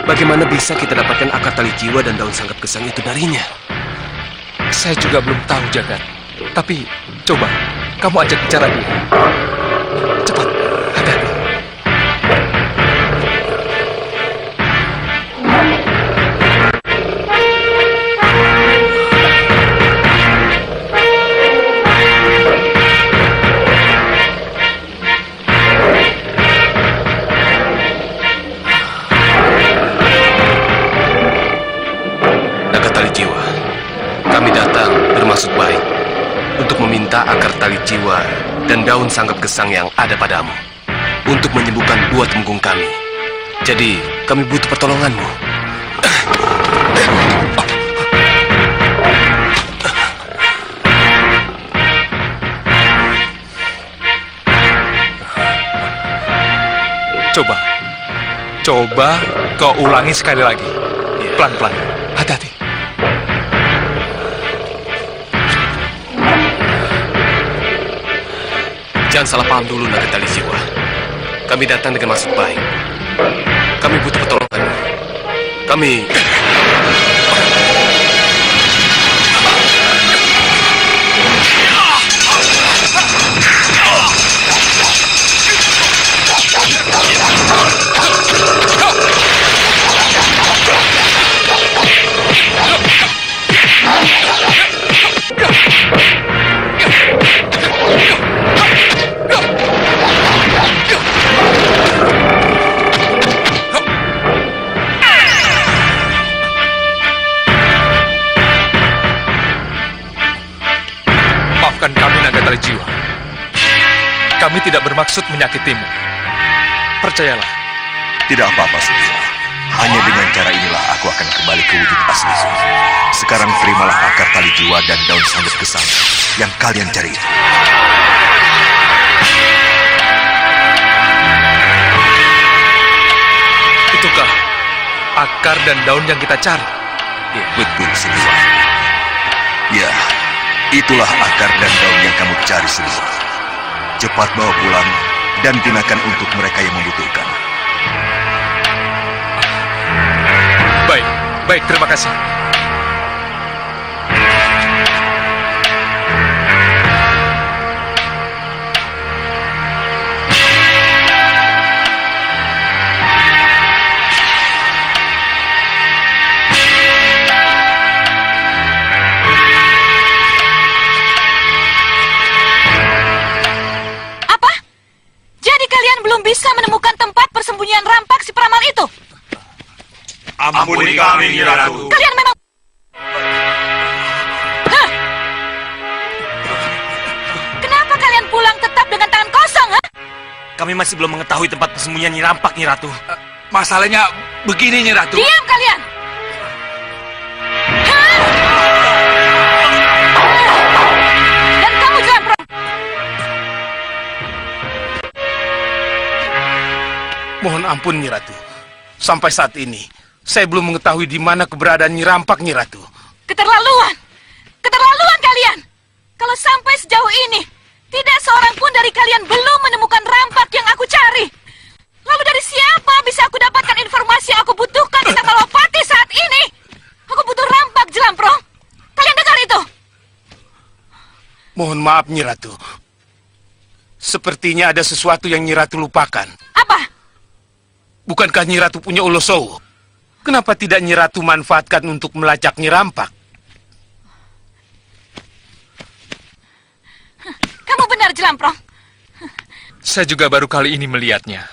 Bagaimana bisa kita dapatkan akar tali jiwa dan daun sanggap gesang itu darinya? Saya juga belum tahu, Jagat. Tapi, coba, kamu ajak bicara dia. Cepat, hati-hati. Bermaksud baik untuk meminta akar tali jiwa dan daun sanggap gesang yang ada padamu untuk menyembuhkan buah temenggung kami. Jadi, kami butuh pertolonganmu. Coba kau ulangi sekali lagi. Pelan-pelan, hati-hati. Jangan salah paham dulu, naga tali jiwa. Kami datang dengan maksud baik. Kami butuh pertolongan. Kami... Jiwa. Kami tidak bermaksud menyakitimu. Percayalah. Tidak apa-apa, Siliwa. Hanya dengan cara inilah aku akan kembali ke wujud asli. Sekarang terimalah akar tali jiwa dan daun sanggut gesang yang kalian cari itu. Itukah akar dan daun yang kita cari? Ya, betul, Siliwa. Ya, itulah akar dan daun yang kamu cari, Siliwa. Cepat bawa pulang dan gunakan untuk mereka yang membutuhkan. Baik, terima kasih. Apa? Jadi kalian belum bisa menemukan tempat persembunyian rampak si peramal itu? Ampuni kami, Nyi Ratu. Kalian memang... Hah? Kenapa kalian pulang tetap dengan tangan kosong, ha? Kami masih belum mengetahui tempat persembunyian Nyi Rampak, Nyi Ratu. Masalahnya begini, Nyi Ratu. Diam kalian! Dan kamu Jlamprong! Mohon ampun, Nyi Ratu. Sampai saat ini, saya belum mengetahui di mana keberadaan Nyi Rampak, Nyi Ratu. Keterlaluan! Keterlaluan kalian! Kalau sampai sejauh ini, tidak seorang pun dari kalian belum menemukan rampak yang aku cari. Lalu dari siapa bisa aku dapatkan informasi yang aku butuhkan di Takalopati saat ini? Aku butuh rampak, Jlamprong. Kalian dengar itu? Mohon maaf, Nyi Ratu. Sepertinya ada sesuatu yang Nyi Ratu lupakan. Apa? Bukankah Nyi Ratu punya Ulosowo? Kenapa tidak Nyi Ratu manfaatkan untuk melacak Nyi Rampak? Kamu benar, Jlamprong. Saya juga baru kali ini melihatnya.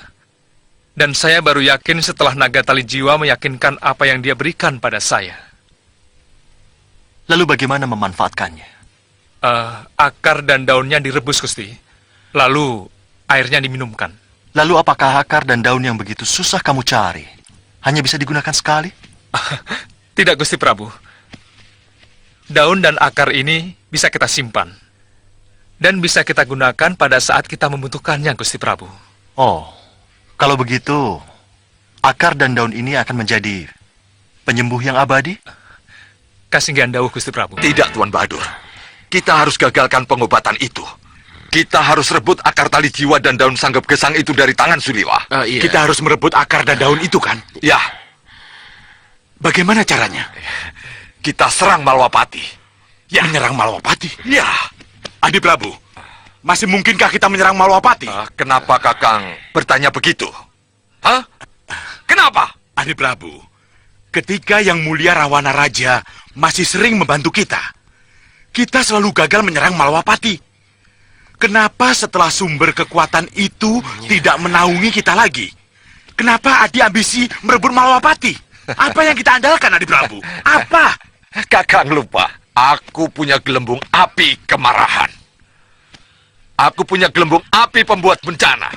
Dan saya baru yakin setelah naga tali jiwa meyakinkan apa yang dia berikan pada saya. Lalu bagaimana memanfaatkannya? Akar dan daunnya direbus, Gusti. Lalu airnya diminumkan. Lalu apakah akar dan daun yang begitu susah kamu cari hanya bisa digunakan sekali? Tidak, Gusti Prabu. Daun dan akar ini bisa kita simpan. Dan bisa kita gunakan pada saat kita membutuhkannya, Gusti Prabu. Oh, kalau begitu, akar dan daun ini akan menjadi penyembuh yang abadi? Kasinggihan dawuh, Gusti Prabu. Tidak, Tuan Bahadur. Kita harus gagalkan pengobatan itu. Kita harus rebut akar tali jiwa dan daun sanggep gesang itu dari tangan Suliwa. Iya. Kita harus merebut akar dan daun itu, kan? Ya. Bagaimana caranya? Kita serang Malwapati. Ya. Menyerang Malwapati? Ya. Adi Prabu, masih mungkinkah kita menyerang Malwapati? Kenapa Kakang bertanya begitu? Hah? Kenapa? Adi Prabu, ketika Yang Mulia Rawana Raja masih sering membantu kita selalu gagal menyerang Malwapati. Kenapa setelah sumber kekuatan itu tidak menaungi kita lagi? Kenapa Adi ambisi merebut Malwapati? Apa yang kita andalkan, Adi Prabu? Apa? Kakang lupa. Aku punya gelembung api kemarahan. Aku punya gelembung api pembuat bencana.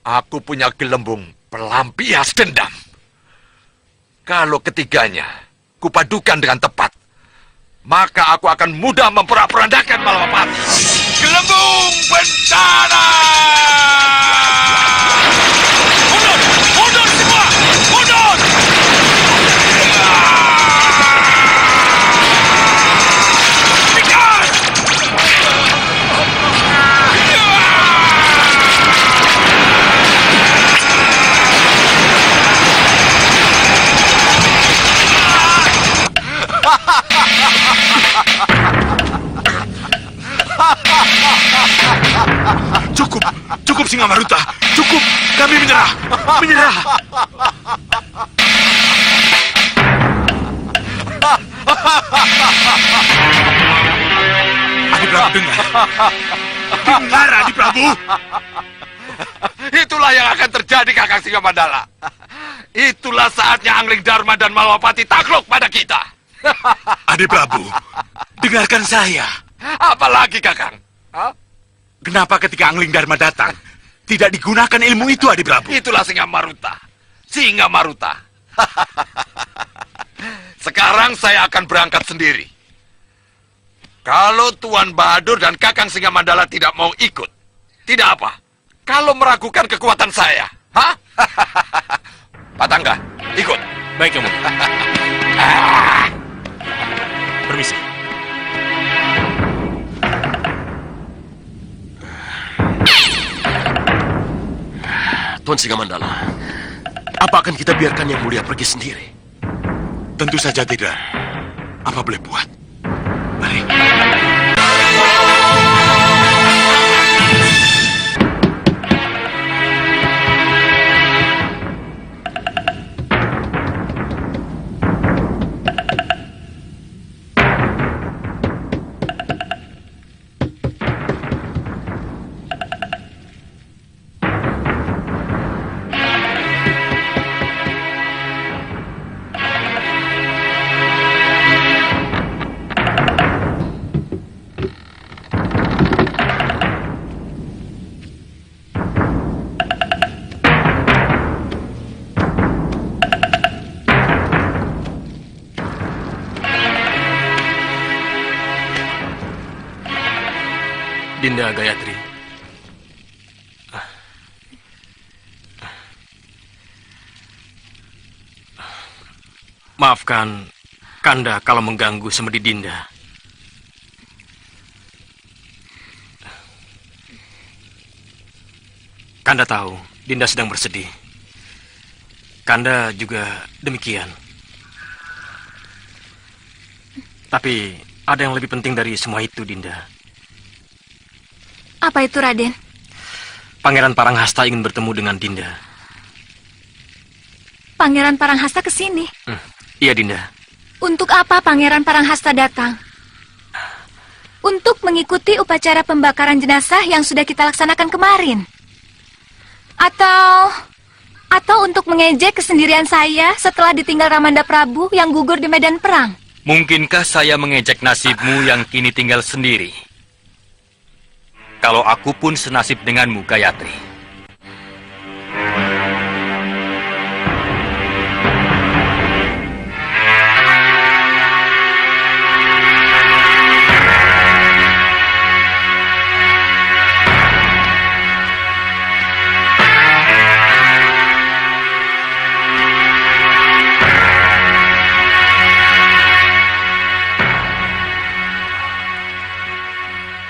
Aku punya gelembung pelampias dendam. Kalau ketiganya kupadukan dengan tepat, maka aku akan mudah memperak-perandakan Malwapati. Gelembung bencana! Mundur! Mundur semua! Mundur! Cukup Singamharuta, cukup. Kami menyerah. Menyerah. Adi Prabu, dengar. Dengar, Adi Prabu. Itulah yang akan terjadi, Kakang Singamandala. Itulah saatnya Angling Dharma dan Malwapati takluk pada kita. Adi Prabu, dengarkan saya. Apalagi, Kakang? Kenapa ketika Angling Dharma datang, tidak digunakan ilmu itu, Adi Prabu? Itulah Singa Maruta. Singa Maruta. Sekarang saya akan berangkat sendiri. Kalau Tuan Bahadur dan Kakang Singa Mandala tidak mau ikut, tidak apa. Kalau meragukan kekuatan saya, hah? Pak Tangga, ikut. Baik, Yang Mulia. Permisi. Tuan Singa Mandala, apa akan kita biarkan Yang Mulia pergi sendiri? Tentu saja tidak. Apa boleh buat? Mari. Dinda Gayatri. Maafkan Kanda kalau mengganggu semedi Dinda. Kanda tahu Dinda sedang bersedih. Kanda juga demikian. Tapi ada yang lebih penting dari semua itu, Dinda. Apa itu, Raden? Pangeran Paranghasta ingin bertemu dengan Dinda. Pangeran Paranghasta ke sini. Iya, Dinda. Untuk apa Pangeran Paranghasta datang? Untuk mengikuti upacara pembakaran jenazah yang sudah kita laksanakan kemarin? Atau untuk mengejek kesendirian saya setelah ditinggal Ramanda Prabu yang gugur di medan perang? Mungkinkah saya mengejek nasibmu yang kini tinggal sendiri? Kalau aku pun senasib denganmu, Gayatri.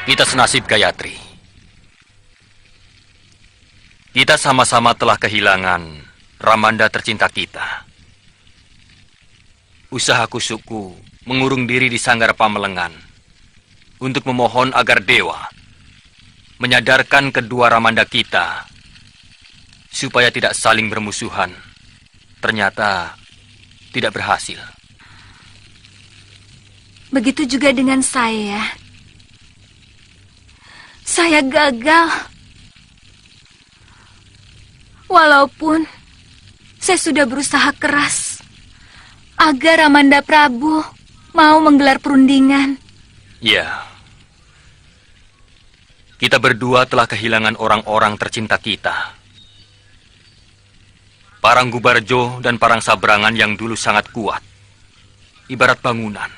Kita senasib, Gayatri. Kita sama-sama telah kehilangan Ramanda tercinta kita. Usaha kusuku mengurung diri di Sanggar Pamelengan untuk memohon agar dewa menyadarkan kedua Ramanda kita supaya tidak saling bermusuhan. Ternyata tidak berhasil. Begitu juga dengan saya. Saya gagal. Walaupun saya sudah berusaha keras agar Ramanda Prabu mau menggelar perundingan. Ya. Kita berdua telah kehilangan orang-orang tercinta kita. Paranggubarjo dan Parang Sabrangan yang dulu sangat kuat. Ibarat bangunan.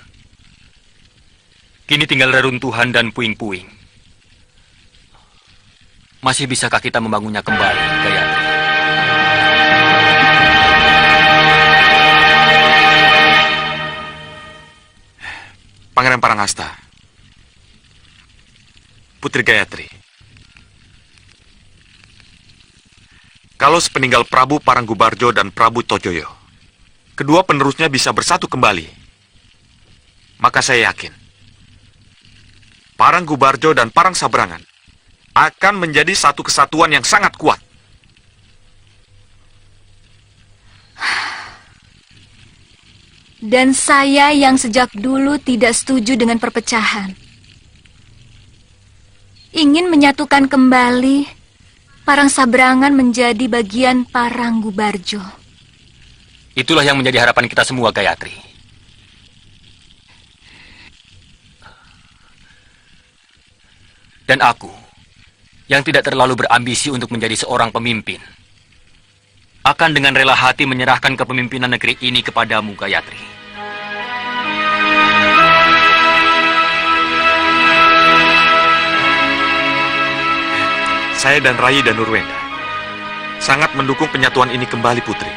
Kini tinggal reruntuhan dan puing-puing. Masih bisakah kita membangunnya kembali, Gayatri? Pangeran Paranghasta, Putri Gayatri. Kalau sepeninggal Prabu Paranggubarjo dan Prabu Tojoyo, kedua penerusnya bisa bersatu kembali, maka saya yakin Paranggubarjo dan Parang Sabrangan akan menjadi satu kesatuan yang sangat kuat. Dan saya yang sejak dulu tidak setuju dengan perpecahan. Ingin menyatukan kembali Parang Sabrangan menjadi bagian Paranggubarjo. Itulah yang menjadi harapan kita semua, Gayatri. Dan aku yang tidak terlalu berambisi untuk menjadi seorang pemimpin, akan dengan rela hati menyerahkan kepemimpinan negeri ini kepadamu, Gayatri. Saya dan Rai dan Nurwenda sangat mendukung penyatuan ini kembali, Putri.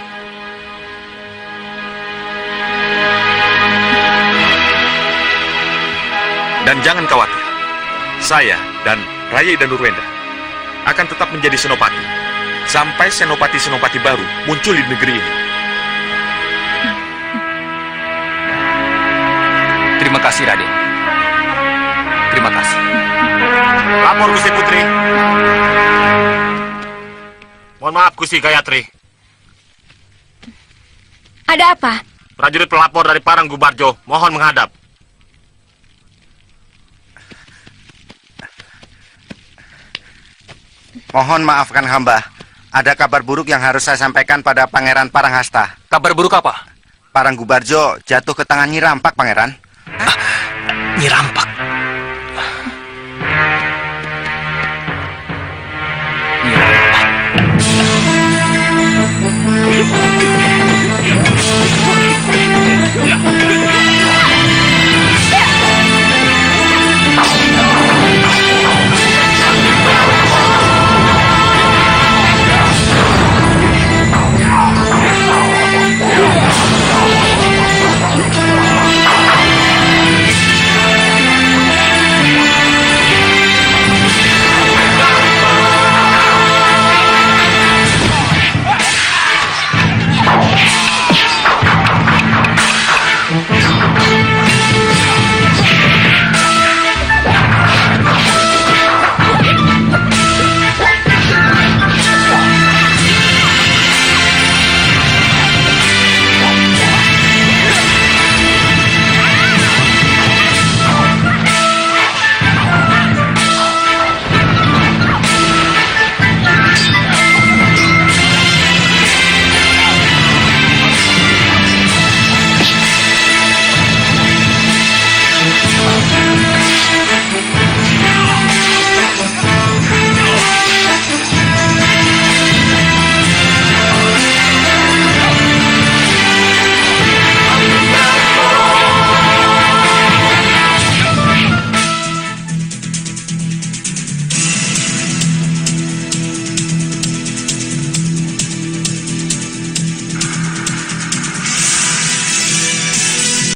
Dan jangan khawatir, saya dan Rai dan Nurwenda akan tetap menjadi senopati sampai senopati-senopati baru muncul di negeri ini. Terima kasih, Raden. Terima kasih. Lapor, Gusti Putri. Mohon maaf, Gusti Gayatri. Ada apa? Prajurit pelapor dari Parang Gubarjo mohon menghadap. Mohon maafkan hamba. Ada kabar buruk yang harus saya sampaikan pada Pangeran Paranghasta. Kabar buruk apa? Parang Gubarjo jatuh ke tangan Nyi Rampak, Pangeran. Nyi Rampak?